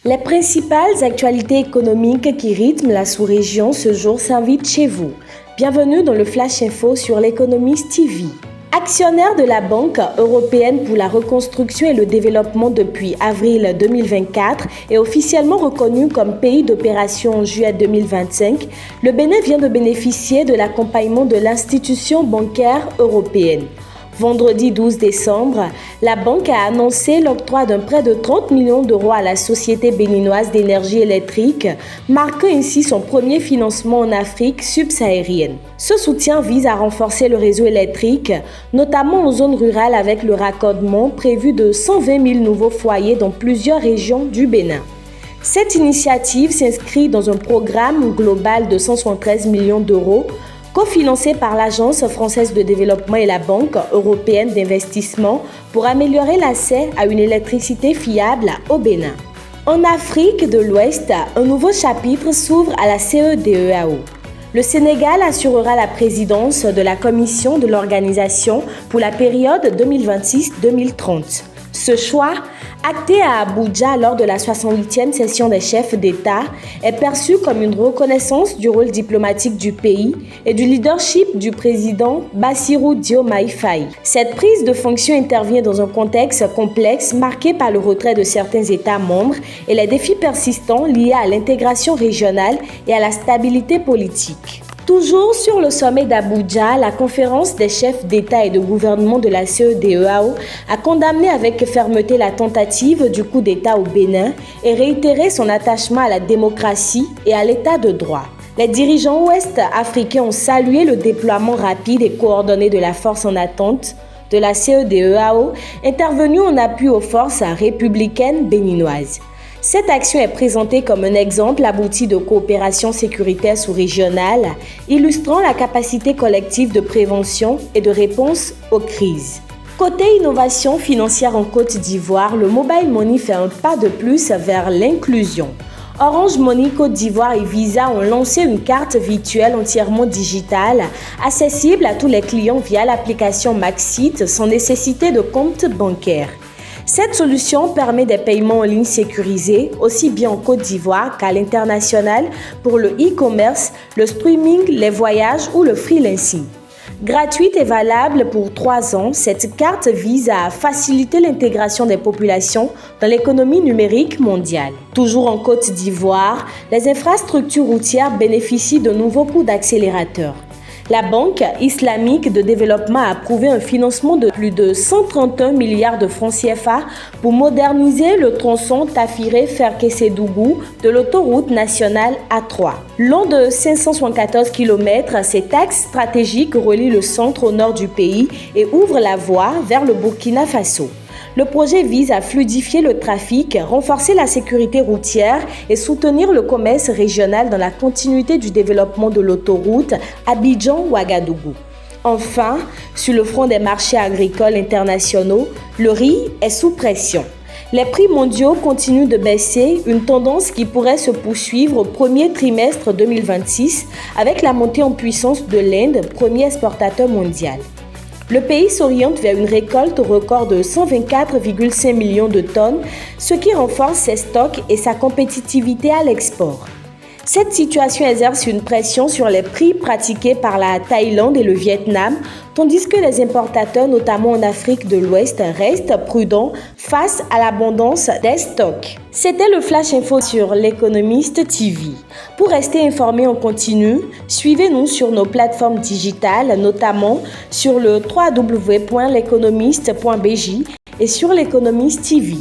Les principales actualités économiques qui rythment la sous-région ce jour s'invitent chez vous. Bienvenue dans le Flash Info sur l'Économiste TV. Actionnaire de la Banque européenne pour la reconstruction et le développement depuis avril 2024 et officiellement reconnu comme pays d'opération en juillet 2025, le Bénin vient de bénéficier de l'accompagnement de l'institution bancaire européenne. Vendredi 12 décembre, la banque a annoncé l'octroi d'un prêt de 30 millions d'euros à la Société béninoise d'énergie électrique, marquant ainsi son premier financement en Afrique subsaharienne. Ce soutien vise à renforcer le réseau électrique, notamment en zone rurale avec le raccordement prévu de 120 000 nouveaux foyers dans plusieurs régions du Bénin. Cette initiative s'inscrit dans un programme global de 173 millions d'euros cofinancé par l'Agence française de développement et la Banque européenne d'investissement pour améliorer l'accès à une électricité fiable au Bénin. En Afrique de l'Ouest, un nouveau chapitre s'ouvre à la CEDEAO. Le Sénégal assurera la présidence de la commission de l'organisation pour la période 2026-2030. Ce choix, acté à Abuja lors de la 68e session des chefs d'État, est perçu comme une reconnaissance du rôle diplomatique du pays et du leadership du président Bassirou Diomaye Faye. Cette prise de fonction intervient dans un contexte complexe marqué par le retrait de certains États membres et les défis persistants liés à l'intégration régionale et à la stabilité politique. Toujours sur le sommet d'Abuja, la conférence des chefs d'État et de gouvernement de la CEDEAO a condamné avec fermeté la tentative du coup d'État au Bénin et réitéré son attachement à la démocratie et à l'état de droit. Les dirigeants ouest-africains ont salué le déploiement rapide et coordonné de la force en attente de la CEDEAO, intervenue en appui aux forces républicaines béninoises. Cette action est présentée comme un exemple abouti de coopération sécuritaire sous-régionale, illustrant la capacité collective de prévention et de réponse aux crises. Côté innovation financière en Côte d'Ivoire, le Mobile Money fait un pas de plus vers l'inclusion. Orange Money Côte d'Ivoire et Visa ont lancé une carte virtuelle entièrement digitale, accessible à tous les clients via l'application Maxit sans nécessité de compte bancaire. Cette solution permet des paiements en ligne sécurisés, aussi bien en Côte d'Ivoire qu'à l'international pour le e-commerce, le streaming, les voyages ou le freelancing. Gratuite et valable pour 3 ans, cette carte vise à faciliter l'intégration des populations dans l'économie numérique mondiale. Toujours en Côte d'Ivoire, les infrastructures routières bénéficient de nouveaux coûts d'accélérateur. La Banque islamique de développement a approuvé un financement de plus de 131 milliards de francs CFA pour moderniser le tronçon Tafiré-Ferkessédougou de l'autoroute nationale A3. Long de 574 km, cet axe stratégique relie le centre au nord du pays et ouvre la voie vers le Burkina Faso. Le projet vise à fluidifier le trafic, renforcer la sécurité routière et soutenir le commerce régional dans la continuité du développement de l'autoroute Abidjan-Ouagadougou. Enfin, sur le front des marchés agricoles internationaux, le riz est sous pression. Les prix mondiaux continuent de baisser, une tendance qui pourrait se poursuivre au premier trimestre 2026 avec la montée en puissance de l'Inde, premier exportateur mondial. Le pays s'oriente vers une récolte record de 124,5 millions de tonnes, ce qui renforce ses stocks et sa compétitivité à l'export. Cette situation exerce une pression sur les prix pratiqués par la Thaïlande et le Vietnam, tandis que les importateurs, notamment en Afrique de l'Ouest, restent prudents face à l'abondance des stocks. C'était le Flash Info sur l'Économiste TV. Pour rester informé en continu, suivez-nous sur nos plateformes digitales, notamment sur le www.l'économiste.bj et sur l'Économiste TV.